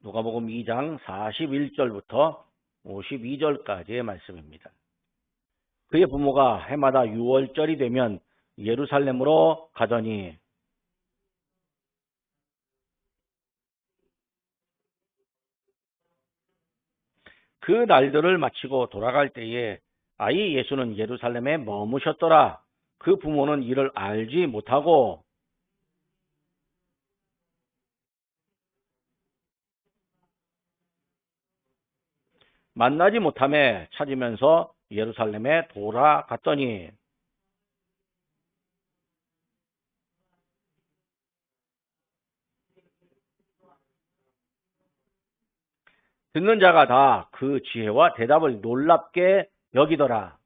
누가복음 2장 41절부터 52절까지의 말씀입니다. 그의 부모가 해마다 6월절이 되면 예루살렘으로 가더니 그 날들을 마치고 돌아갈 때에 아이 예수는 예루살렘에 머무셨더라. 그 부모는 이를 알지 못하고 만나지 못함에 찾으면서 예루살렘에 돌아갔더니 듣는 자가 다 그 지혜와 대답을 놀랍게 여기더라.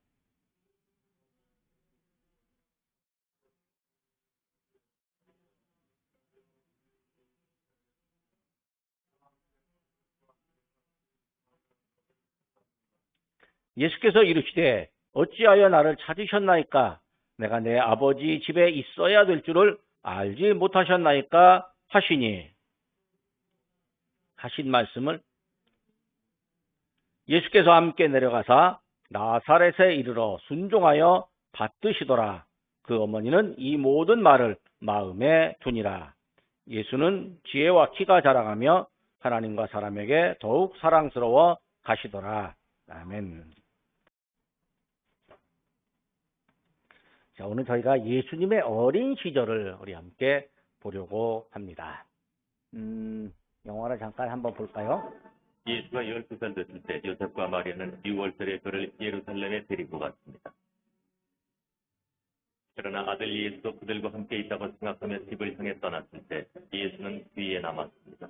예수께서 이르시되 어찌하여 나를 찾으셨나이까? 내가 내 아버지 집에 있어야 될 줄을 알지 못하셨나이까? 하시니 하신 말씀을 예수께서 함께 내려가사 나사렛에 이르러 순종하여 받드시더라. 그 어머니는 이 모든 말을 마음에 두니라. 예수는 지혜와 키가 자라가며 하나님과 사람에게 더욱 사랑스러워 가시더라. 아멘. 자, 오늘 저희가 예수님의 어린 시절을 우리 함께 보려고 합니다. 영화를 잠깐 한번 볼까요? 예수가 12살 됐을 때 요셉과 마리아는 6월절에 그를 예루살렘에 데리고 갔습니다. 그러나 아들 예수도 그들과 함께 있다고 생각하며 집을 향해 떠났을 때 예수는 뒤에 남았습니다.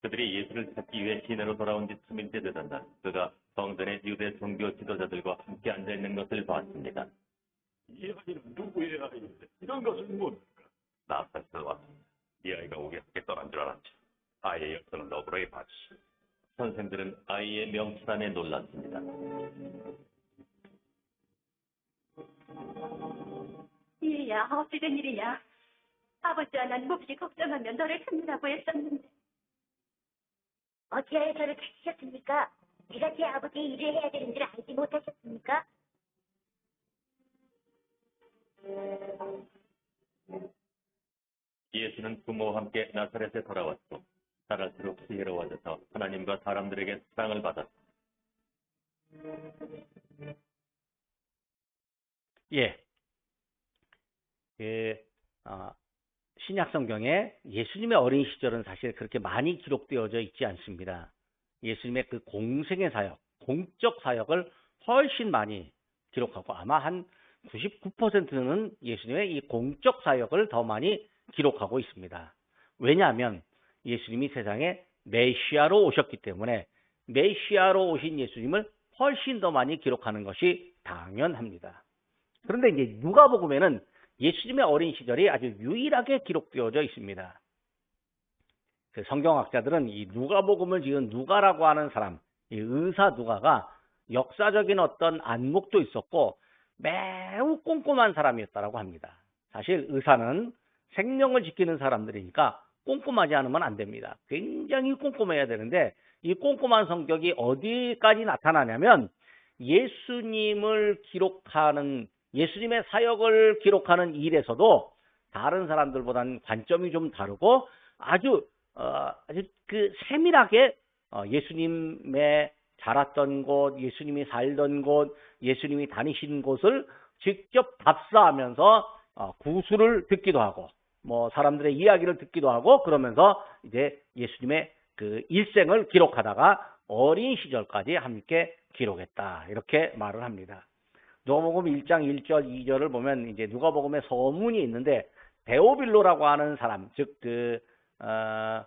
그들이 예수를 찾기 위해 시내로 돌아온 지 3일째 되던 날, 그가 성전의 유대 종교 지도자들과 함께 앉아있는 것을 봤습니다. 이 아이는 누구의 아이인데 이런 것은 뭡니까? 나사렛에서 왔습니다. 이 아이가 우리 함께 떠난 줄 알았지. 아이의 역사를 너그러이 봤지. 선생들은 아이의 명찰함에 놀랐습니다. 이야, 어찌된 일이냐? 아버지와 난 몹시 걱정하며 너를 찾느라고 했었는데. 어찌하여 저를 찾으셨습니까? 네가 제 아버지의 일을 해야 되는 줄 알지 못하셨습니까? 예수는 부모와 함께 나사렛에 돌아왔고 자랄수록 지혜로워져서 하나님과 사람들에게 사랑을 받았습니다. 예. 신약 성경에 예수님의 어린 시절은 사실 그렇게 많이 기록되어져 있지 않습니다. 예수님의 그 공생의 사역, 공적 사역을 훨씬 많이 기록하고 아마 한 99%는 예수님의 이 공적 사역을 더 많이 기록하고 있습니다. 왜냐하면 예수님이 세상에 메시아로 오셨기 때문에 메시아로 오신 예수님을 훨씬 더 많이 기록하는 것이 당연합니다. 그런데 이제 누가복음에는 예수님의 어린 시절이 아주 유일하게 기록되어져 있습니다. 그 성경학자들은 이 누가복음을 지은 누가라고 하는 사람, 이 의사 누가가 역사적인 어떤 안목도 있었고 매우 꼼꼼한 사람이었다고 합니다. 사실 의사는 생명을 지키는 사람들이니까 꼼꼼하지 않으면 안 됩니다. 굉장히 꼼꼼해야 되는데 이 꼼꼼한 성격이 어디까지 나타나냐면 예수님을 기록하는 예수님의 사역을 기록하는 일에서도 다른 사람들보다는 관점이 좀 다르고 아주 그 세밀하게 예수님의 자랐던 곳, 예수님이 살던 곳, 예수님이 다니신 곳을 직접 답사하면서 구술을 듣기도 하고 뭐 사람들의 이야기를 듣기도 하고 그러면서 이제 예수님의 그 일생을 기록하다가 어린 시절까지 함께 기록했다. 이렇게 말을 합니다. 누가복음 1장 1절 2절을 보면 이제 누가복음에 서문이 있는데 데오빌로라고 하는 사람, 즉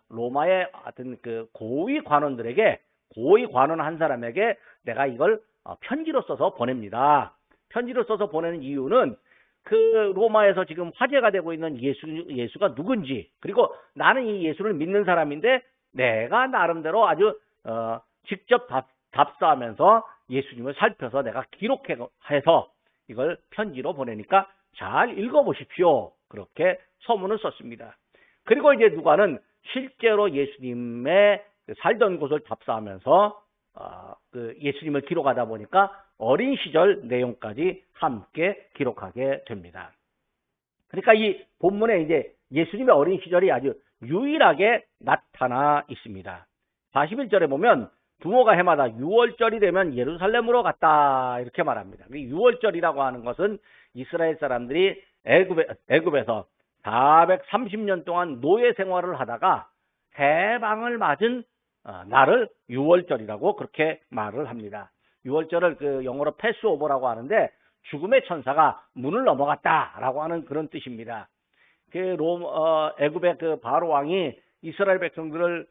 로마의 하여튼 그 고위 관원들에게 고위 관원 한 사람에게 내가 이걸 편지로 써서 보냅니다. 편지로 써서 보내는 이유는 그 로마에서 지금 화제가 되고 있는 예수가 누군지 그리고 나는 이 예수를 믿는 사람인데 내가 나름대로 아주 직접 답사하면서 예수님을 살펴서 내가 기록해서 이걸 편지로 보내니까 잘 읽어보십시오. 그렇게 서문을 썼습니다. 그리고 이제 누가는 실제로 예수님의 살던 곳을 답사하면서 그 예수님을 기록하다 보니까 어린 시절 내용까지 함께 기록하게 됩니다. 그러니까 이 본문에 이제 예수님의 어린 시절이 아주 유일하게 나타나 있습니다. 41절에 보면 부모가 해마다 6월절이 되면 예루살렘으로 갔다 이렇게 말합니다. 6월절이라고 하는 것은 이스라엘 사람들이 애굽에서 430년 동안 노예 생활을 하다가 해방을 맞은 날을 6월절이라고 그렇게 말을 합니다. 6월절을 그 영어로 패스오버라고 하는데 죽음의 천사가 문을 넘어갔다라고 하는 그런 뜻입니다. 그 애굽의 그 바로 왕이 이스라엘 백성들을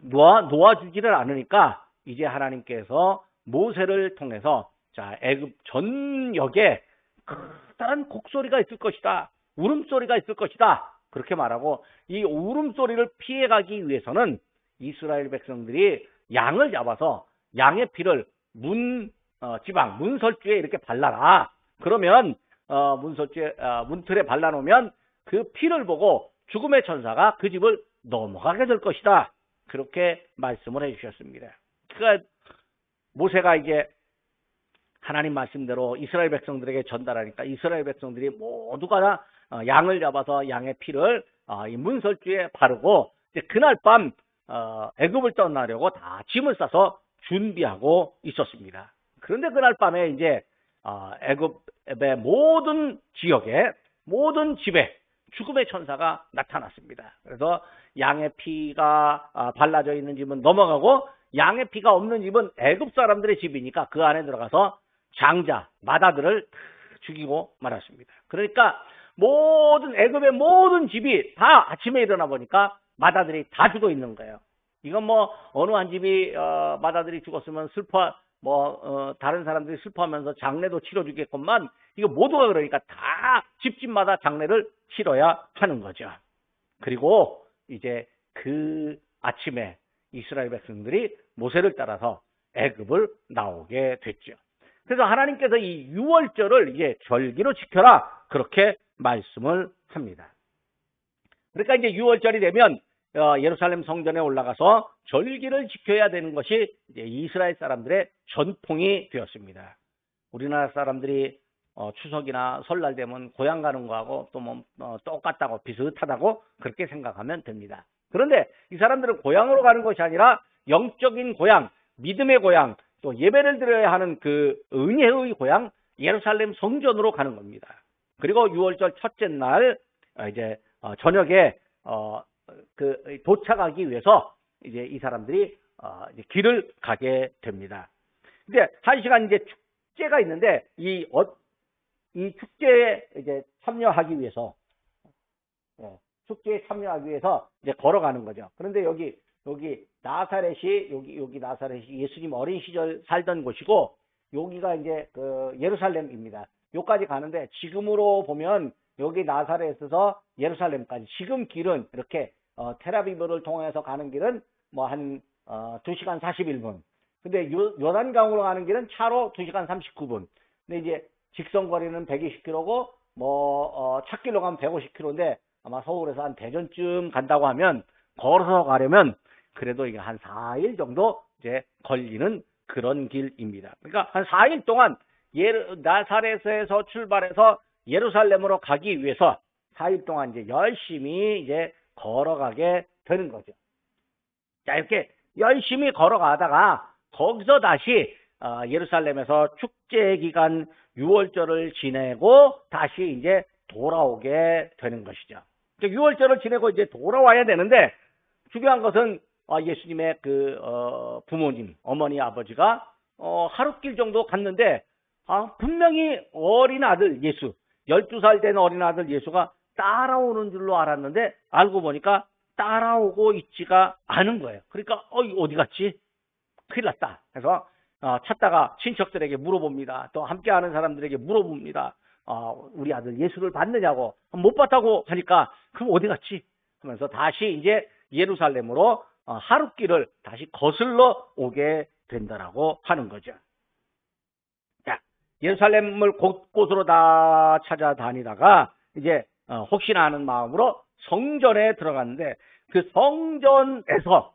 놓아주지를 않으니까 이제 하나님께서 모세를 통해서 자 애굽 전역에 커다란 곡소리가 있을 것이다. 울음소리가 있을 것이다. 그렇게 말하고 이 울음소리를 피해가기 위해서는 이스라엘 백성들이 양을 잡아서 양의 피를 문설주에 이렇게 발라라. 그러면 문틀에 발라놓으면 그 피를 보고 죽음의 천사가 그 집을 넘어가게 될 것이다. 그렇게 말씀을 해주셨습니다. 그러니까 모세가 이제 하나님 말씀대로 이스라엘 백성들에게 전달하니까 이스라엘 백성들이 모두가 다 양을 잡아서 양의 피를 이 문설주에 바르고 이제 그날 밤 애굽을 떠나려고 다 짐을 싸서 준비하고 있었습니다. 그런데 그날 밤에 이제 애굽의 모든 지역에 모든 집에 죽음의 천사가 나타났습니다. 그래서 양의 피가 발라져 있는 집은 넘어가고 양의 피가 없는 집은 애굽 사람들의 집이니까 그 안에 들어가서 장자, 마다들을 죽이고 말았습니다. 그러니까 애굽의 모든 집이 다 아침에 일어나 보니까 마다들이 다 죽어 있는 거예요. 이건 뭐 어느 한 집이 마다들이 죽었으면 다른 사람들이 슬퍼하면서 장례도 치러주겠건만 이거 모두가 그러니까 다 집집마다 장례를 치러야 하는 거죠. 그리고 이제 그 아침에 이스라엘 백성들이 모세를 따라서 애굽을 나오게 됐죠. 그래서 하나님께서 이 6월절을 이제 절기로 지켜라 그렇게 말씀을 합니다. 그러니까 이제 6월절이 되면 예루살렘 성전에 올라가서 절기를 지켜야 되는 것이 이제 이스라엘 사람들의 전통이 되었습니다. 우리나라 사람들이 추석이나 설날 되면 고향 가는 거하고 또 똑같다고 비슷하다고 그렇게 생각하면 됩니다. 그런데 이 사람들은 고향으로 가는 것이 아니라 영적인 고향, 믿음의 고향, 또 예배를 드려야 하는 그 은혜의 고향 예루살렘 성전으로 가는 겁니다. 그리고 6월절 첫째 날 이제 저녁에 도착하기 위해서 이제 이 사람들이 이제 길을 가게 됩니다. 근데 한 시간 이제 축제가 있는데 이 축제에 이제 참여하기 위해서 이제 걸어가는 거죠. 그런데 여기 나사렛이 여기 나사렛이 예수님 어린 시절 살던 곳이고 여기가 이제 그 예루살렘입니다. 여기까지 가는데 지금으로 보면 여기 나사렛에서 예루살렘까지 지금 길은 이렇게 텔아비브를 통해서 가는 길은 뭐 한 2시간 41분. 근데 요단강으로 가는 길은 차로 2시간 39분. 근데 이제 직선 거리는 120km고 찻길로 가면 150km인데 아마 서울에서 한 대전쯤 간다고 하면 걸어서 가려면 그래도 이게 한 4일 정도 이제 걸리는 그런 길입니다. 그러니까 한 4일 동안 나사렛에서 출발해서 예루살렘으로 가기 위해서 4일 동안 이제 열심히 이제 걸어가게 되는 거죠. 자, 이렇게 열심히 걸어가다가 거기서 다시 예루살렘에서 축제 기간 6월절을 지내고 다시 이제 돌아오게 되는 것이죠. 6월절을 지내고 이제 돌아와야 되는데 중요한 것은 예수님의 그 부모님, 어머니, 아버지가 하루길 정도 갔는데 분명히 어린 아들 예수, 12살 된 어린 아들 예수가 따라오는 줄로 알았는데 알고 보니까 따라오고 있지가 않은 거예요. 그러니까 어디 갔지? 큰일 났다. 그래서 찾다가 친척들에게 물어봅니다. 또 함께하는 사람들에게 물어봅니다. 우리 아들 예수를 봤느냐고. 못 봤다고 하니까 그럼 어디 갔지? 하면서 다시 이제 예루살렘으로 하루길을 다시 거슬러 오게 된다라고 하는 거죠. 자, 예루살렘을 곳곳으로 다 찾아다니다가 이제 혹시나 하는 마음으로 성전에 들어갔는데 그 성전에서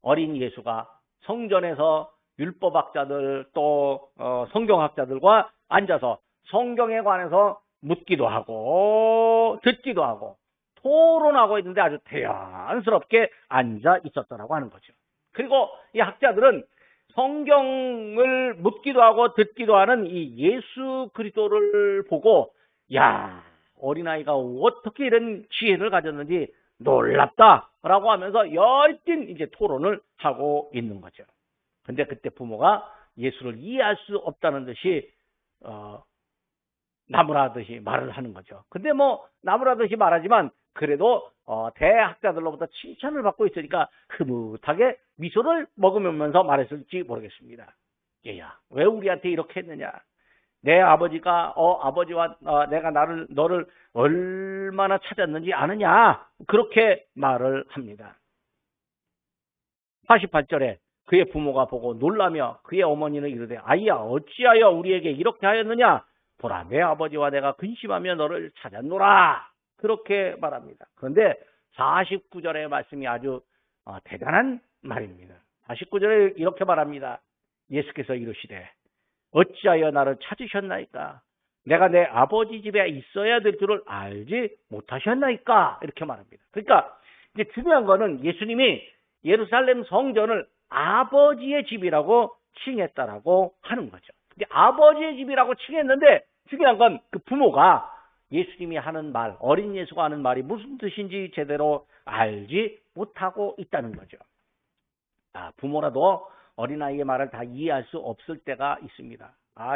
어린 예수가 성전에서 율법학자들 또 성경학자들과 앉아서 성경에 관해서 묻기도 하고 듣기도 하고 토론하고 있는데 아주 대연스럽게 앉아 있었더라고 하는 거죠. 그리고 이 학자들은 성경을 묻기도 하고 듣기도 하는 이 예수 그리스도를 보고 야, 어린아이가 어떻게 이런 지혜를 가졌는지 놀랍다라고 하면서 열띤 이제 토론을 하고 있는 거죠. 근데 그때 부모가 예수를 이해할 수 없다는 듯이 나무라듯이 말을 하는 거죠. 근데 뭐 나무라듯이 말하지만 그래도 대학자들로부터 칭찬을 받고 있으니까 흐뭇하게 미소를 머금으면서 말했을지 모르겠습니다. 얘야, 왜 우리한테 이렇게 했느냐? 내 아버지가 아버지와 내가 너를 얼마나 찾았는지 아느냐? 그렇게 말을 합니다. 48절에 그의 부모가 보고 놀라며 그의 어머니는 이르되 아이야 어찌하여 우리에게 이렇게 하였느냐? 보라 내 아버지와 내가 근심하며 너를 찾았노라. 그렇게 말합니다. 그런데 49절의 말씀이 아주 대단한 말입니다. 49절에 이렇게 말합니다. 예수께서 이르시되 어찌하여 나를 찾으셨나이까? 내가 내 아버지 집에 있어야 될 줄을 알지 못하셨나이까? 이렇게 말합니다. 그러니까 이제 중요한 거는 예수님이 예루살렘 성전을 아버지의 집이라고 칭했다라고 하는 거죠. 근데 아버지의 집이라고 칭했는데 중요한 건 그 부모가 예수님이 하는 말, 어린 예수가 하는 말이 무슨 뜻인지 제대로 알지 못하고 있다는 거죠. 부모라도 어린아이의 말을 다 이해할 수 없을 때가 있습니다.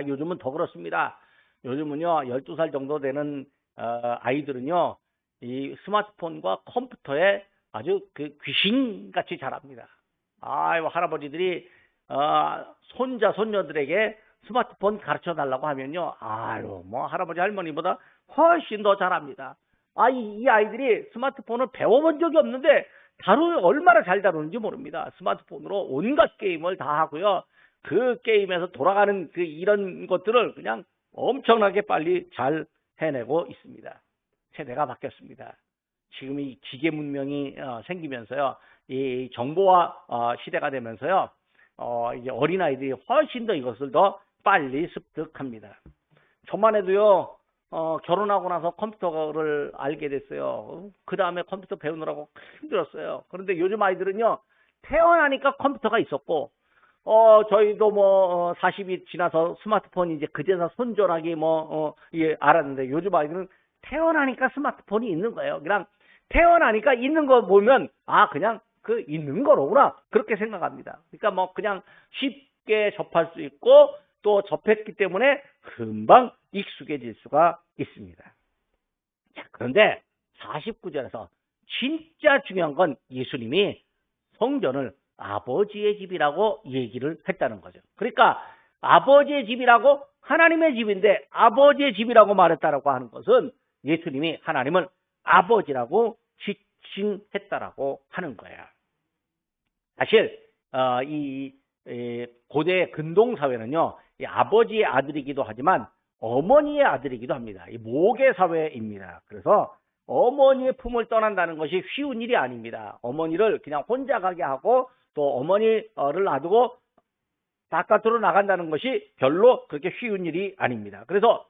요즘은 더 그렇습니다. 요즘은요, 12살 정도 되는 아이들은요, 이 스마트폰과 컴퓨터에 아주 그 귀신같이 자랍니다. 할아버지들이 손자, 손녀들에게 스마트폰 가르쳐 달라고 하면요, 할아버지, 할머니보다 훨씬 더 잘합니다. 이 아이들이 스마트폰을 배워본 적이 없는데 얼마나 잘 다루는지 모릅니다. 스마트폰으로 온갖 게임을 다 하고요. 그 게임에서 돌아가는 이런 것들을 그냥 엄청나게 빨리 잘 해내고 있습니다. 세대가 바뀌었습니다. 지금 이 기계 문명이 생기면서요, 이 정보화 시대가 되면서요, 이제 어린아이들이 훨씬 더 이것을 더 빨리 습득합니다. 저만 해도요, 결혼하고 나서 컴퓨터를 알게 됐어요. 그 다음에 컴퓨터 배우느라고 힘들었어요. 그런데 요즘 아이들은요, 태어나니까 컴퓨터가 있었고, 저희도 40이 지나서 스마트폰이 이제 그제서 손절하기 알았는데 요즘 아이들은 태어나니까 스마트폰이 있는 거예요. 그냥 태어나니까 있는 거 보면, 그냥 있는 거로구나. 그렇게 생각합니다. 그러니까 그냥 쉽게 접할 수 있고, 또 접했기 때문에 금방 익숙해질 수가 있습니다. 자, 그런데 49절에서 진짜 중요한 건 예수님이 성전을 아버지의 집이라고 얘기를 했다는 거죠. 그러니까 아버지의 집이라고 하나님의 집인데 아버지의 집이라고 말했다라고 하는 것은 예수님이 하나님을 아버지라고 지칭했다라고 하는 거예요. 사실 이 고대 근동 사회는요, 이 아버지의 아들이기도 하지만 어머니의 아들이기도 합니다. 이 모계 사회입니다. 그래서 어머니의 품을 떠난다는 것이 쉬운 일이 아닙니다. 어머니를 그냥 혼자 가게 하고 또 어머니를 놔두고 바깥으로 나간다는 것이 별로 그렇게 쉬운 일이 아닙니다. 그래서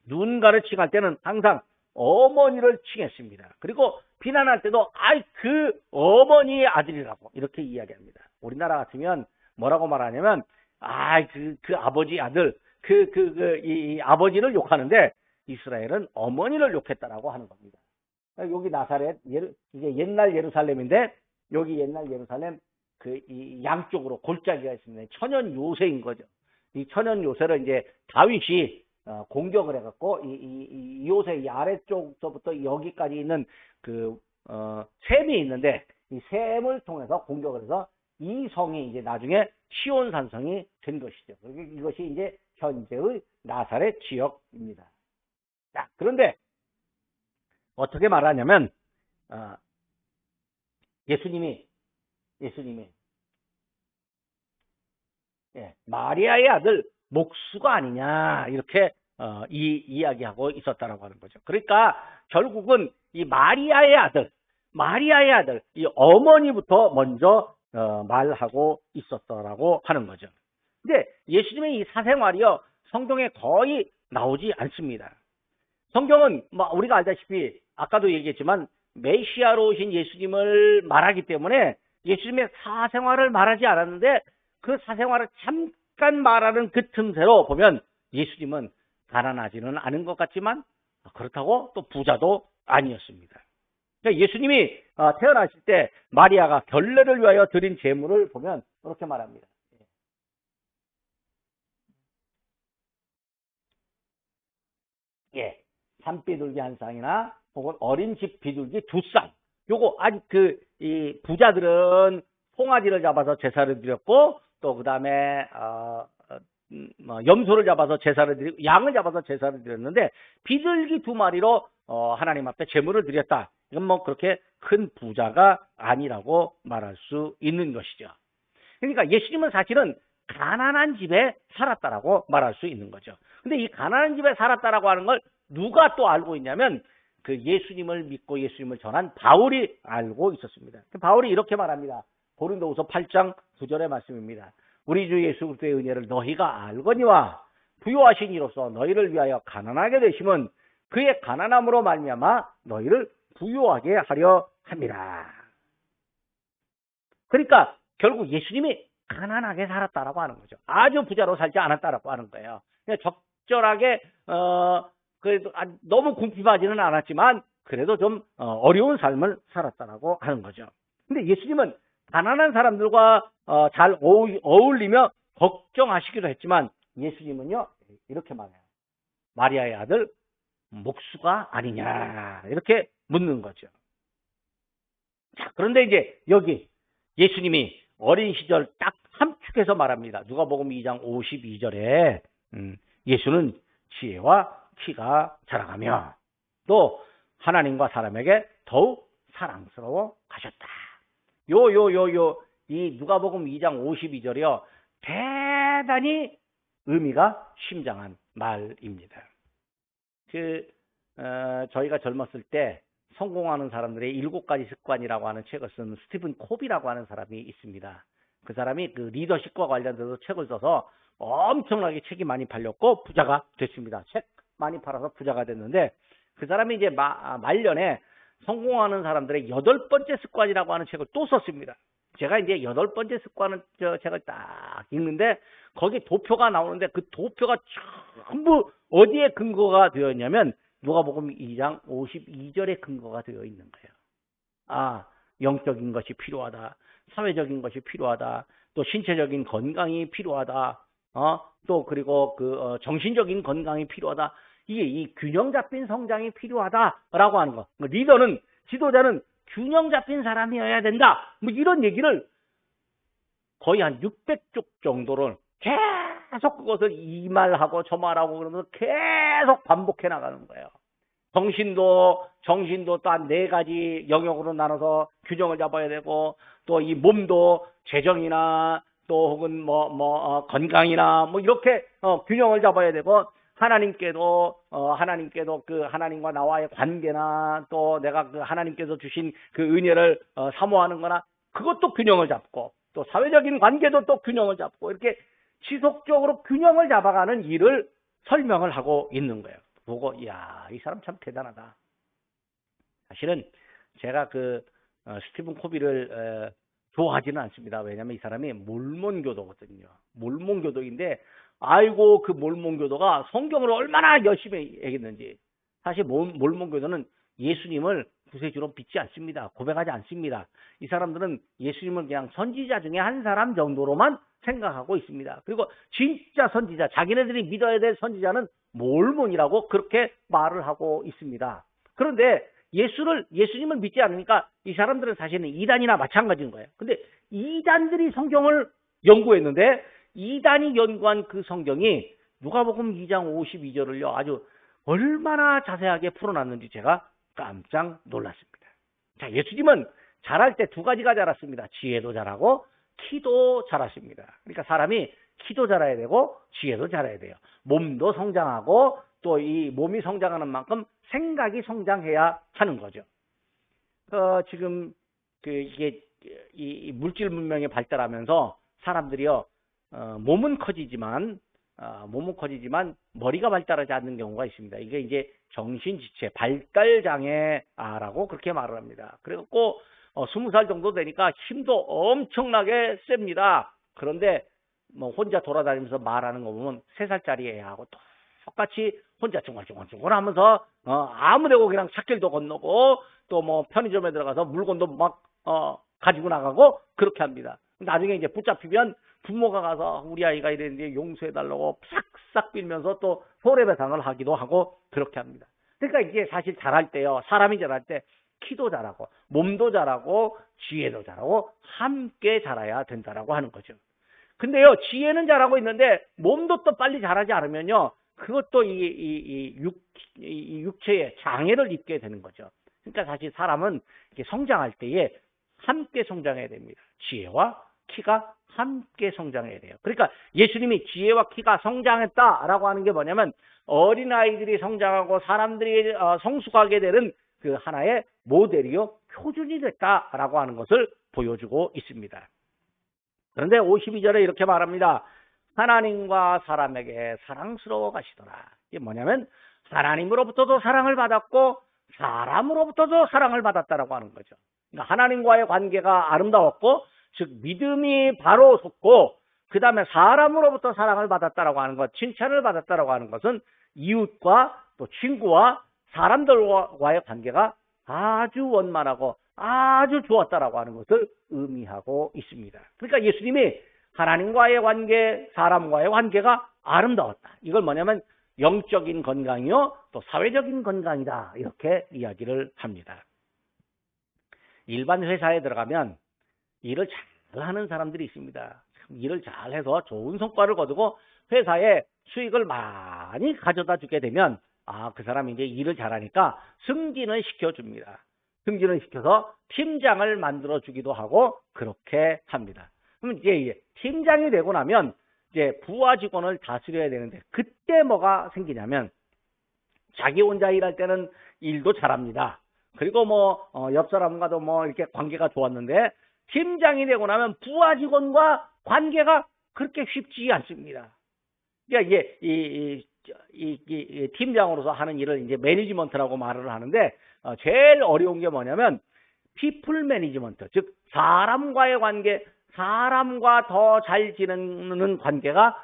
누군가를 칭할 때는 항상 어머니를 칭했습니다. 그리고 비난할 때도 그 어머니의 아들이라고 이렇게 이야기합니다. 우리나라 같으면 뭐라고 말하냐면 그 아버지 아들 이 아버지를 욕하는데 이스라엘은 어머니를 욕했다라고 하는 겁니다. 여기 나사렛 이게 옛날 예루살렘인데 여기 옛날 예루살렘 이 양쪽으로 골짜기가 있습니다. 천연 요새인 거죠. 이 천연 요새를 이제 다윗이 공격을 해갖고 이 요새 이 아래쪽서부터 여기까지 있는 샘이 있는데 이 샘을 통해서 공격을 해서 이 성이 이제 나중에 시온 산성이 된 것이죠. 이것이 이제 현재의 나사렛 지역입니다. 자, 그런데 어떻게 말하냐면 예수님이 마리아의 아들 목수가 아니냐 이렇게 이야기하고 있었다라고 하는 거죠. 그러니까 결국은 이 마리아의 아들, 이 어머니부터 먼저 말하고 있었다라고 하는 거죠. 근데 예수님의 이 사생활이요, 성경에 거의 나오지 않습니다. 성경은 우리가 알다시피 아까도 얘기했지만 메시아로 오신 예수님을 말하기 때문에 예수님의 사생활을 말하지 않았는데 그 사생활을 잠깐 말하는 그 틈새로 보면 예수님은 가난하지는 않은 것 같지만 그렇다고 또 부자도 아니었습니다. 그러니까 예수님이 태어나실 때 마리아가 결례를 위하여 드린 제물을 보면 그렇게 말합니다. 예, 산비둘기 한 쌍이나 혹은 어린 집 비둘기 2쌍. 요거 아직 이 부자들은 송아지를 잡아서 제사를 드렸고 또 그다음에 염소를 잡아서 제사를 드리고 양을 잡아서 제사를 드렸는데 비둘기 2마리로 하나님 앞에 제물을 드렸다. 이건 그렇게 큰 부자가 아니라고 말할 수 있는 것이죠. 그러니까 예수님은 사실은 가난한 집에 살았다라고 말할 수 있는 거죠. 근데 이 가난한 집에 살았다라고 하는 걸 누가 또 알고 있냐면 그 예수님을 믿고 예수님을 전한 바울이 알고 있었습니다. 바울이 이렇게 말합니다. 고린도후서 8장 9절의 말씀입니다. 우리 주 예수 그리스도의 은혜를 너희가 알거니와 부요하신 이로써 너희를 위하여 가난하게 되심은 그의 가난함으로 말미암아 너희를 부요하게 하려 합니다. 그러니까 결국 예수님이 가난하게 살았다라고 하는 거죠. 아주 부자로 살지 않았다라고 하는 거예요. 그냥 적절하게 그래도 너무 궁핍하지는 않았지만 그래도 좀 어려운 삶을 살았다라고 하는 거죠. 근데 예수님은 가난한 사람들과 잘 어울리며 걱정하시기도 했지만 예수님은요 이렇게 말해요. 마리아의 아들 목수가 아니냐 이렇게 묻는 거죠. 자, 그런데 이제 여기 예수님이 어린 시절 딱 함축해서 말합니다. 누가복음 2장 52절에 예수는 지혜와 키가 자라가며 또 하나님과 사람에게 더욱 사랑스러워 가셨다. 이 누가복음 2장 52절이요. 대단히 의미가 심장한 말입니다. 저희가 젊었을 때 성공하는 사람들의 7가지 습관이라고 하는 책을 쓴 스티븐 코비라고 하는 사람이 있습니다. 그 사람이 그 리더십과 관련돼서 책을 써서 엄청나게 책이 많이 팔렸고 부자가 됐습니다. 책 많이 팔아서 부자가 됐는데 그 사람이 이제 말년에 성공하는 사람들의 8번째 습관이라고 하는 책을 또 썼습니다. 제가 이제 8번째 습관은 책을 딱 읽는데 거기 도표가 나오는데 그 도표가 전부 어디에 근거가 되어 있냐면 누가복음 2장 52절에 근거가 되어 있는 거예요. 영적인 것이 필요하다. 사회적인 것이 필요하다. 또 신체적인 건강이 필요하다. 또 그리고 정신적인 건강이 필요하다. 이게 이 균형 잡힌 성장이 필요하다라고 하는 거. 리더는 지도자는 균형 잡힌 사람이어야 된다. 이런 얘기를 거의 한 600쪽 정도를 계속 그것을 이 말하고 저 말하고 그러면서 계속 반복해 나가는 거예요. 정신도 또 한 4가지 영역으로 나눠서 균형을 잡아야 되고 또 이 몸도 재정이나 또 혹은 건강이나 이렇게 균형을 잡아야 되고 하나님께도 그 하나님과 나와의 관계나 또 내가 그 하나님께서 주신 그 은혜를 사모하는 거나 그것도 균형을 잡고 또 사회적인 관계도 또 균형을 잡고 이렇게 지속적으로 균형을 잡아가는 일을 설명을 하고 있는 거예요. 보고 이야 이 사람 참 대단하다. 사실은 제가 스티븐 코비를 좋아하지는 않습니다. 왜냐하면 이 사람이 몰몬교도거든요. 몰몬교도인데 아이고 그 몰몬교도가 성경을 얼마나 열심히 얘기했는지. 사실 몰몬교도는 예수님을 구세주로 믿지 않습니다. 고백하지 않습니다. 이 사람들은 예수님을 그냥 선지자 중에 한 사람 정도로만 생각하고 있습니다. 그리고 진짜 선지자, 자기네들이 믿어야 될 선지자는 몰몬이라고 그렇게 말을 하고 있습니다. 그런데 예수님을 믿지 않으니까 이 사람들은 사실은 이단이나 마찬가지인 거예요. 근데 이단들이 성경을 연구했는데 이단이 연구한 그 성경이 누가복음 2장 52절을요 아주 얼마나 자세하게 풀어놨는지 제가 깜짝 놀랐습니다. 자, 예수님은 자랄 때 2가지가 자랐습니다. 지혜도 자라고 키도 자랐습니다. 그러니까 사람이 키도 자라야 되고 지혜도 자라야 돼요. 몸도 성장하고 또 이 몸이 성장하는 만큼 생각이 성장해야 하는 거죠. 지금 이게 이 물질 문명이 발달하면서 사람들이요 몸은 커지지만 머리가 발달하지 않는 경우가 있습니다. 이게 이제 정신지체 발달 장애라고 그렇게 말을 합니다. 그래갖고 20살 정도 되니까 힘도 엄청나게 셉니다. 그런데 뭐 혼자 돌아다니면서 말하는 거 보면 3살짜리 애하고 똑같이 혼자 중얼중얼 하면서 아무데고 그냥 찻길도 건너고 또 뭐 편의점에 들어가서 물건도 막 가지고 나가고 그렇게 합니다. 나중에 이제 붙잡히면 부모가 가서 우리 아이가 이랬는데 용서해달라고 싹싹 빌면서 또 손해배상을 하기도 하고 그렇게 합니다. 그러니까 이게 사실 자랄 때요, 사람이 자랄 때 키도 자라고 몸도 자라고 지혜도 자라고 함께 자라야 된다라고 하는 거죠. 근데요, 지혜는 자라고 있는데 몸도 또 빨리 자라지 않으면요, 그것도 이 육체에 장애를 입게 되는 거죠. 그러니까 사실 사람은 이렇게 성장할 때에 함께 성장해야 됩니다. 지혜와 키가 함께 성장해야 돼요. 그러니까 예수님이 지혜와 키가 성장했다라고 하는 게 뭐냐면 어린아이들이 성장하고 사람들이 성숙하게 되는 그 하나의 모델이요, 표준이 됐다라고 하는 것을 보여주고 있습니다. 그런데 52절에 이렇게 말합니다. 하나님과 사람에게 사랑스러워 가시더라. 이게 뭐냐면 하나님으로부터도 사랑을 받았고 사람으로부터도 사랑을 받았다라고 하는 거죠. 그러니까 하나님과의 관계가 아름다웠고, 즉 믿음이 바로 섰고, 그 다음에 사람으로부터 사랑을 받았다라고 하는 것, 칭찬을 받았다라고 하는 것은 이웃과 또 친구와 사람들과의 관계가 아주 원만하고 아주 좋았다라고 하는 것을 의미하고 있습니다. 그러니까 예수님이 하나님과의 관계, 사람과의 관계가 아름다웠다. 이걸 뭐냐면 영적인 건강이요, 또 사회적인 건강이다. 이렇게 이야기를 합니다. 일반 회사에 들어가면 일을 잘하는 사람들이 있습니다. 일을 잘해서 좋은 성과를 거두고 회사에 수익을 많이 가져다 주게 되면 그 사람이 이제 일을 잘하니까 승진을 시켜줍니다. 승진을 시켜서 팀장을 만들어 주기도 하고 그렇게 합니다. 그럼 이제 팀장이 되고 나면 이제 부하 직원을 다스려야 되는데 그때 뭐가 생기냐면 자기 혼자 일할 때는 일도 잘합니다. 그리고 뭐 옆 사람과도 뭐 이렇게 관계가 좋았는데 팀장이 되고 나면 부하 직원과 관계가 그렇게 쉽지 않습니다. 그러니까 이게 이 팀장으로서 하는 일을 이제 매니지먼트라고 말을 하는데 제일 어려운 게 뭐냐면 피플 매니지먼트, 즉 사람과의 관계, 사람과 더 잘 지내는 관계가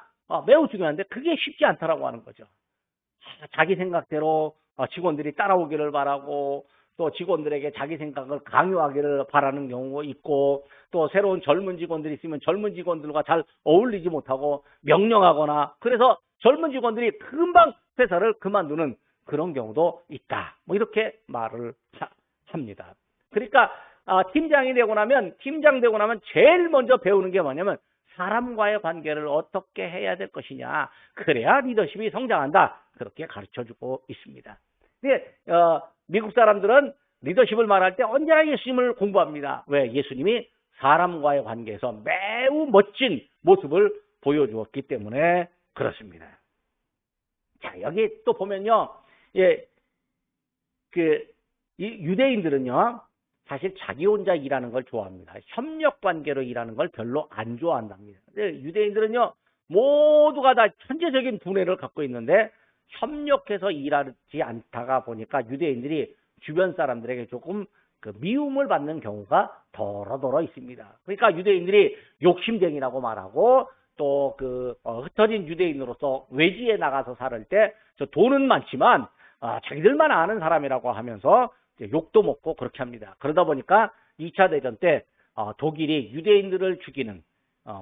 매우 중요한데 그게 쉽지 않다라고 하는 거죠. 자기 생각대로 직원들이 따라오기를 바라고 또 직원들에게 자기 생각을 강요하기를 바라는 경우가 있고 또 새로운 젊은 직원들이 있으면 젊은 직원들과 잘 어울리지 못하고 명령하거나 그래서 젊은 직원들이 금방 회사를 그만두는 그런 경우도 있다. 뭐 이렇게 말을 합니다. 그러니까 팀장 되고 나면 제일 먼저 배우는 게 뭐냐면 사람과의 관계를 어떻게 해야 될 것이냐. 그래야 리더십이 성장한다. 그렇게 가르쳐주고 있습니다. 근데 미국 사람들은 리더십을 말할 때 언제나 예수님을 공부합니다. 왜? 예수님이 사람과의 관계에서 매우 멋진 모습을 보여주었기 때문에 그렇습니다. 자, 여기 또 보면요. 이 유대인들은요. 사실 자기 혼자 일하는 걸 좋아합니다. 협력 관계로 일하는 걸 별로 안 좋아한답니다. 근데 유대인들은요. 모두가 다 천재적인 두뇌를 갖고 있는데 협력해서 일하지 않다가 보니까 유대인들이 주변 사람들에게 조금 미움을 받는 경우가 더러더러 있습니다. 그러니까 유대인들이 욕심쟁이라고 말하고 또 흩어진 유대인으로서 외지에 나가서 살을 때 저 돈은 많지만 자기들만 아는 사람이라고 하면서 욕도 먹고 그렇게 합니다. 그러다 보니까 2차 대전 때 독일이 유대인들을 죽이는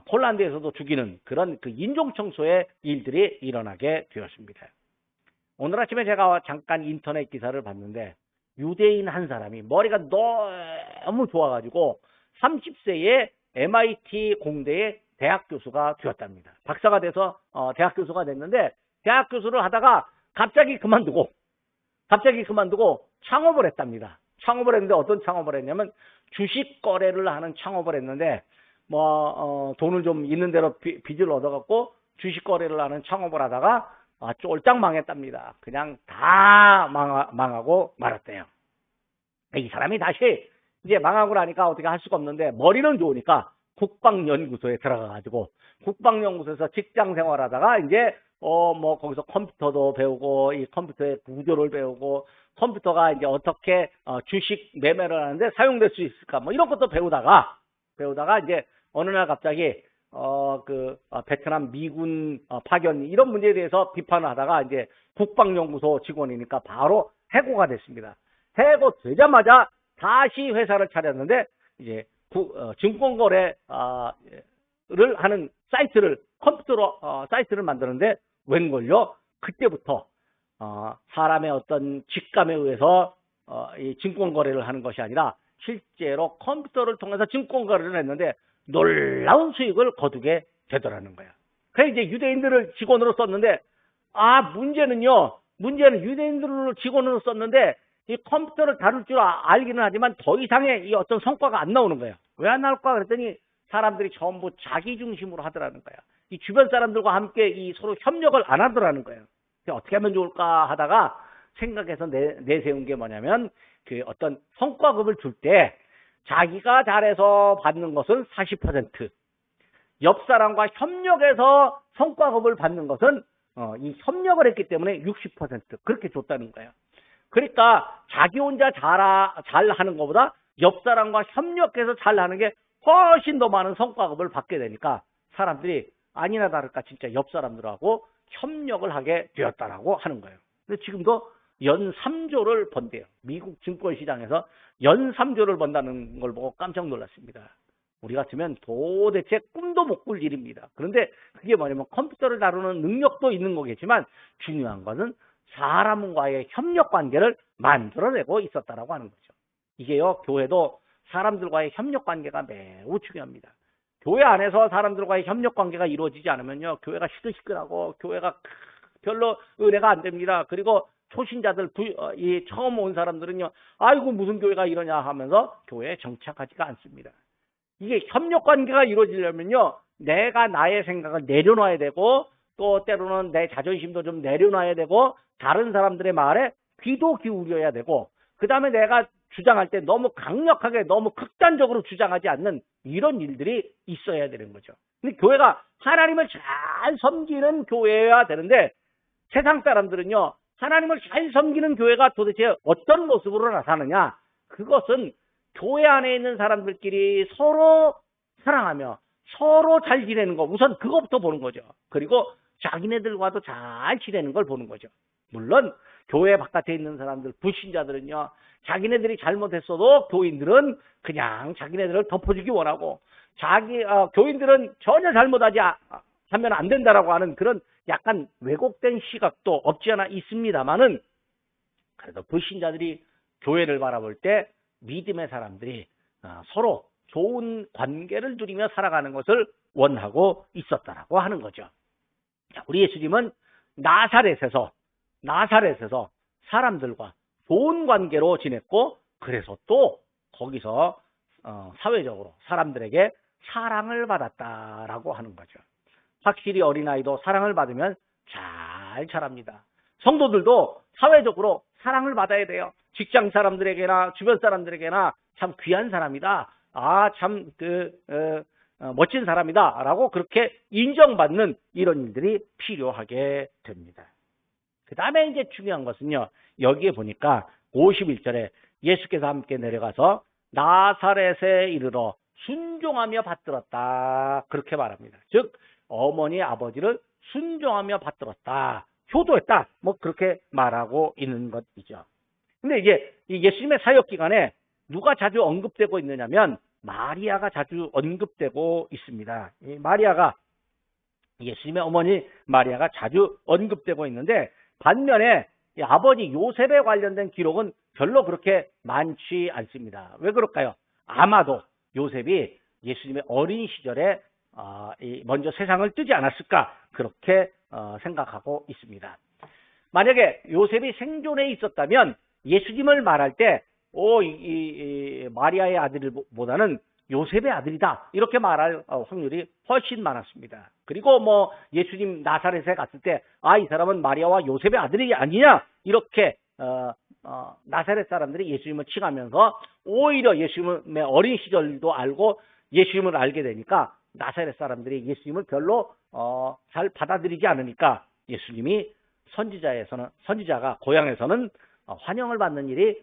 폴란드에서도 죽이는 그런 인종청소의 일들이 일어나게 되었습니다. 오늘 아침에 제가 잠깐 인터넷 기사를 봤는데 유대인 한 사람이 머리가 너무 좋아가지고 30세에 MIT 공대의 대학 교수가 되었답니다. 박사가 돼서 대학 교수가 됐는데 대학 교수를 하다가 갑자기 그만두고 창업을 했답니다. 창업을 했는데 어떤 창업을 했냐면 주식 거래를 하는 창업을 했는데 돈을 좀 있는 대로 빚을 얻어갖고 주식 거래를 하는 창업을 하다가 쫄딱 망했답니다. 그냥 다 망하고 말았대요. 이 사람이 다시 이제 망하고 나니까 어떻게 할 수가 없는데 머리는 좋으니까 국방연구소에 들어가가지고 국방연구소에서 직장 생활하다가 이제 거기서 컴퓨터도 배우고 이 컴퓨터의 구조를 배우고 컴퓨터가 이제 어떻게 주식 매매를 하는데 사용될 수 있을까 뭐 이런 것도 배우다가 이제 어느 날 갑자기 베트남 미군 파견 이런 문제에 대해서 비판을 하다가 이제 국방연구소 직원이니까 바로 해고가 됐습니다. 해고되자마자 다시 회사를 차렸는데 이제 증권거래를 하는 사이트를 컴퓨터로 사이트를 만드는데 웬걸요? 그때부터 사람의 어떤 직감에 의해서 이 증권거래를 하는 것이 아니라 실제로 컴퓨터를 통해서 증권거래를 했는데 놀라운 수익을 거두게 되더라는 거야. 그래서 이제 유대인들을 직원으로 썼는데 문제는 유대인들을 직원으로 썼는데 이 컴퓨터를 다룰 줄 알기는 하지만 더 이상의 이 어떤 성과가 안 나오는 거야. 왜 안 나올까 그랬더니 사람들이 전부 자기 중심으로 하더라는 거야. 이 주변 사람들과 함께 이 서로 협력을 안 하더라는 거예요. 어떻게 하면 좋을까 하다가 생각해서 내세운 게 뭐냐면 그 어떤 성과급을 줄 때 자기가 잘해서 받는 것은 40%, 옆 사람과 협력해서 성과급을 받는 것은 이 협력을 했기 때문에 60% 그렇게 줬다는 거예요. 그러니까 자기 혼자 잘하는 것보다 옆 사람과 협력해서 잘하는 게 훨씬 더 많은 성과급을 받게 되니까 사람들이 아니나 다를까 진짜 옆 사람들하고 협력을 하게 되었다라고 하는 거예요. 근데 지금도 연 3조를 번대요. 미국 증권시장에서 연 3조를 번다는 걸 보고 깜짝 놀랐습니다. 우리 같으면 도대체 꿈도 못 꿀 일입니다. 그런데 그게 뭐냐면 컴퓨터를 다루는 능력도 있는 거겠지만 중요한 것은 사람과의 협력 관계를 만들어내고 있었다라고 하는 거죠. 이게요, 교회도 사람들과의 협력 관계가 매우 중요합니다. 교회 안에서 사람들과의 협력 관계가 이루어지지 않으면요, 교회가 시끌시끌하고 교회가 별로 은혜가 안 됩니다. 그리고 초신자들, 처음 온 사람들은요, 아이고 무슨 교회가 이러냐 하면서 교회에 정착하지가 않습니다. 이게 협력 관계가 이루어지려면요, 내가 나의 생각을 내려놔야 되고 또 때로는 내 자존심도 좀 내려놔야 되고 다른 사람들의 말에 귀도 기울여야 되고 그 다음에 내가 주장할 때 너무 강력하게 너무 극단적으로 주장하지 않는 이런 일들이 있어야 되는 거죠. 근데 교회가 하나님을 잘 섬기는 교회여야 되는데 세상 사람들은요, 하나님을 잘 섬기는 교회가 도대체 어떤 모습으로 나타나느냐, 그것은 교회 안에 있는 사람들끼리 서로 사랑하며 서로 잘 지내는 거, 우선 그거부터 보는 거죠. 그리고 자기네들과도 잘 지내는 걸 보는 거죠. 물론 교회 바깥에 있는 사람들, 불신자들은요, 자기네들이 잘못했어도 교인들은 그냥 자기네들을 덮어주기 원하고 교인들은 전혀 잘못하지 하면 안 된다라고 하는 그런 약간 왜곡된 시각도 없지 않아 있습니다만은, 그래도 불신자들이 교회를 바라볼 때 믿음의 사람들이 서로 좋은 관계를 누리며 살아가는 것을 원하고 있었다라고 하는 거죠. 우리 예수님은 나사렛에서 사람들과 좋은 관계로 지냈고, 그래서 또 거기서 사회적으로 사람들에게 사랑을 받았다라고 하는 거죠. 확실히 어린아이도 사랑을 받으면 잘 자랍니다. 성도들도 사회적으로 사랑을 받아야 돼요. 직장 사람들에게나 주변 사람들에게나 참 귀한 사람이다. 참 멋진 사람이다. 라고 그렇게 인정받는 이런 일들이 필요하게 됩니다. 그 다음에 이제 중요한 것은요, 여기에 보니까 51절에 예수께서 함께 내려가서 나사렛에 이르러 순종하며 받들었다. 그렇게 말합니다. 즉, 어머니 아버지를 순종하며 받들었다. 효도했다. 뭐 그렇게 말하고 있는 것이죠. 근데 이제 이 예수님의 사역 기간에 누가 자주 언급되고 있느냐면 마리아가 자주 언급되고 있습니다. 이 마리아가, 예수님의 어머니 마리아가 자주 언급되고 있는데, 반면에 이 아버지 요셉에 관련된 기록은 별로 그렇게 많지 않습니다. 왜 그럴까요? 아마도 요셉이 예수님의 어린 시절에 먼저 세상을 뜨지 않았을까, 그렇게 생각하고 있습니다. 만약에 요셉이 생존해 있었다면 예수님을 말할 때 마리아의 아들보다는 요셉의 아들이다. 이렇게 말할 확률이 훨씬 많았습니다. 그리고 뭐 예수님 나사렛에 갔을 때 이 사람은 마리아와 요셉의 아들이 아니냐 이렇게 나사렛 사람들이 예수님을 칭하면서 오히려 예수님의 어린 시절도 알고 예수님을 알게 되니까 나사렛 사람들이 예수님을 별로 잘 받아들이지 않으니까 예수님이 선지자가 고향에서는 환영을 받는 일이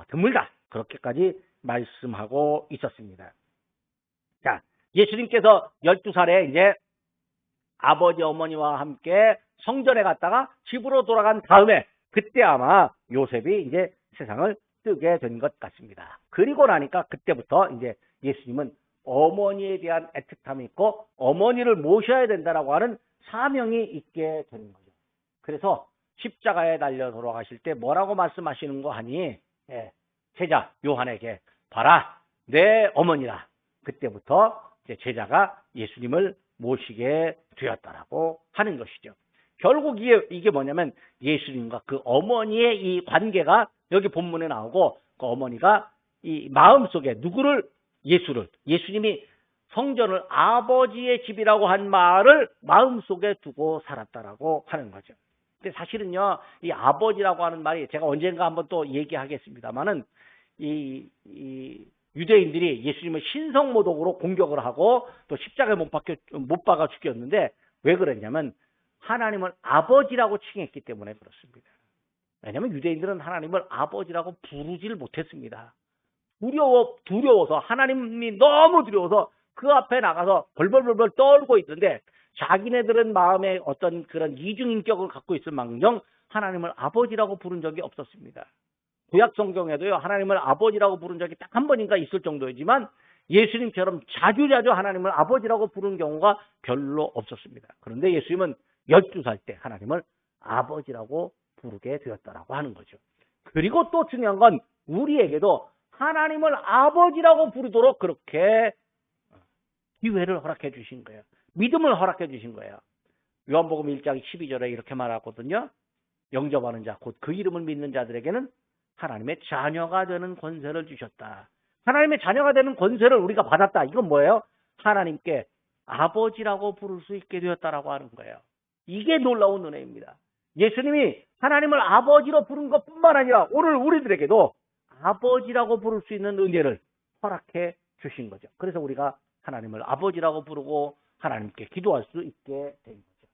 드물다. 그렇게까지 말씀하고 있었습니다. 자, 예수님께서 12살에 이제 아버지 어머니와 함께 성전에 갔다가 집으로 돌아간 다음에 그때 아마 요셉이 이제 세상을 뜨게 된 것 같습니다. 그리고 나니까 그때부터 이제 예수님은 어머니에 대한 애틋함이 있고 어머니를 모셔야 된다라고 하는 사명이 있게 되는 거죠. 그래서 십자가에 달려 돌아가실 때 뭐라고 말씀하시는 거 하니 제자 요한에게 봐라 내 어머니라. 그때부터 이제 제자가 예수님을 모시게 되었다라고 하는 것이죠. 결국 이게 뭐냐면 예수님과 그 어머니의 이 관계가 여기 본문에 나오고 그 어머니가 이 마음속에 예수님이 성전을 아버지의 집이라고 한 말을 마음속에 두고 살았다라고 하는 거죠. 근데 사실은요, 이 아버지라고 하는 말이 제가 언젠가 한번 또 얘기하겠습니다만은 이 유대인들이 예수님을 신성모독으로 공격을 하고 또 십자가에 못 박아 죽였는데 왜 그랬냐면 하나님을 아버지라고 칭했기 때문에 그렇습니다. 왜냐하면 유대인들은 하나님을 아버지라고 부르질 못했습니다. 두려워서 하나님이 너무 두려워서 그 앞에 나가서 벌벌벌 떨고 있는데 자기네들은 마음에 어떤 그런 이중인격을 갖고 있을 망정 하나님을 아버지라고 부른 적이 없었습니다. 구약 성경에도요 하나님을 아버지라고 부른 적이 딱 한 번인가 있을 정도이지만 예수님처럼 자주 하나님을 아버지라고 부른 경우가 별로 없었습니다. 그런데 예수님은 12살 때 하나님을 아버지라고 부르게 되었다라고 하는 거죠. 그리고 또 중요한 건 우리에게도 하나님을 아버지라고 부르도록 그렇게 기회를 허락해 주신 거예요. 믿음을 허락해 주신 거예요. 요한복음 1장 12절에 이렇게 말하거든요. 영접하는 자, 곧 그 이름을 믿는 자들에게는 하나님의 자녀가 되는 권세를 주셨다. 하나님의 자녀가 되는 권세를 우리가 받았다. 이건 뭐예요? 하나님께 아버지라고 부를 수 있게 되었다라고 하는 거예요. 이게 놀라운 은혜입니다. 예수님이 하나님을 아버지로 부른 것뿐만 아니라 오늘 우리들에게도 아버지라고 부를 수 있는 은혜를 허락해 주신 거죠. 그래서 우리가 하나님을 아버지라고 부르고 하나님께 기도할 수 있게 된 거죠.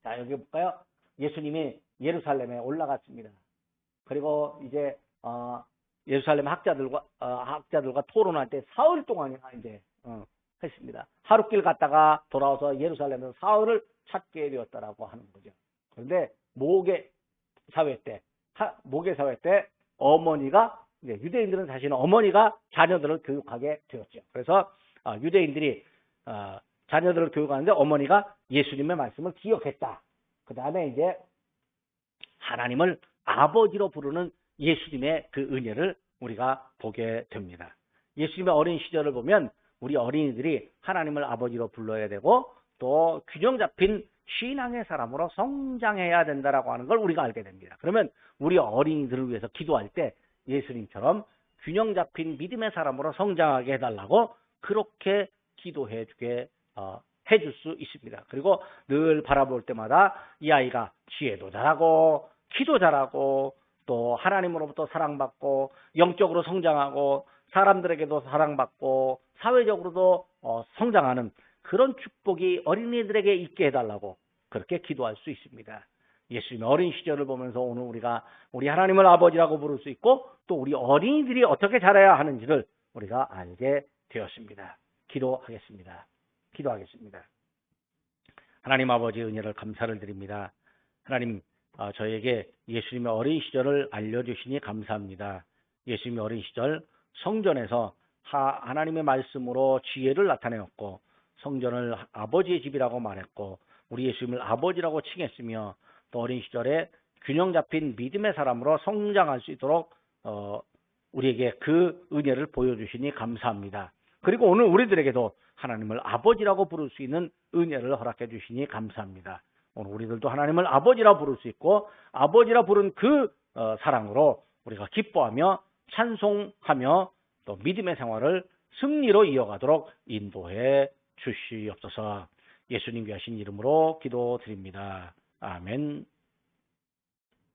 자, 여기 볼까요? 예수님이 예루살렘에 올라갔습니다. 그리고 이제 예루살렘 학자들과 토론할 때 사흘 동안이나 이제 했습니다. 하룻길 갔다가 돌아와서 예루살렘에서 사흘을 찾게 되었다라고 하는 거죠. 그런데 모계 사회 때 어머니가 이제 유대인들은 사실은 어머니가 자녀들을 교육하게 되었죠. 그래서 유대인들이 자녀들을 교육하는데 어머니가 예수님의 말씀을 기억했다. 그 다음에 이제 하나님을 아버지로 부르는 예수님의 그 은혜를 우리가 보게 됩니다. 예수님의 어린 시절을 보면 우리 어린이들이 하나님을 아버지로 불러야 되고 또 균형 잡힌 신앙의 사람으로 성장해야 된다라고 하는 걸 우리가 알게 됩니다. 그러면 우리 어린이들을 위해서 기도할 때 예수님처럼 균형 잡힌 믿음의 사람으로 성장하게 해달라고 그렇게 기도해 주게 해줄 수 있습니다. 그리고 늘 바라볼 때마다 이 아이가 지혜도 잘하고 기도 잘하고 또 하나님으로부터 사랑받고 영적으로 성장하고 사람들에게도 사랑받고 사회적으로도 성장하는 그런 축복이 어린이들에게 있게 해달라고 그렇게 기도할 수 있습니다. 예수님의 어린 시절을 보면서 오늘 우리가 우리 하나님을 아버지라고 부를 수 있고 또 우리 어린이들이 어떻게 자라야 하는지를 우리가 알게 되었습니다. 기도하겠습니다. 하나님 아버지 은혜를 감사를 드립니다. 하나님 저에게 예수님의 어린 시절을 알려주시니 감사합니다. 예수님의 어린 시절 성전에서 하나님의 말씀으로 지혜를 나타내었고 성전을 아버지의 집이라고 말했고 우리 예수님을 아버지라고 칭했으며 또 어린 시절에 균형 잡힌 믿음의 사람으로 성장할 수 있도록 우리에게 그 은혜를 보여주시니 감사합니다. 그리고 오늘 우리들에게도 하나님을 아버지라고 부를 수 있는 은혜를 허락해 주시니 감사합니다. 오늘 우리들도 하나님을 아버지라 부를 수 있고 아버지라 부른 그 사랑으로 우리가 기뻐하며 찬송하며 또 믿음의 생활을 승리로 이어가도록 인도해 주시옵소서. 예수님 귀하신 이름으로 기도드립니다. 아멘.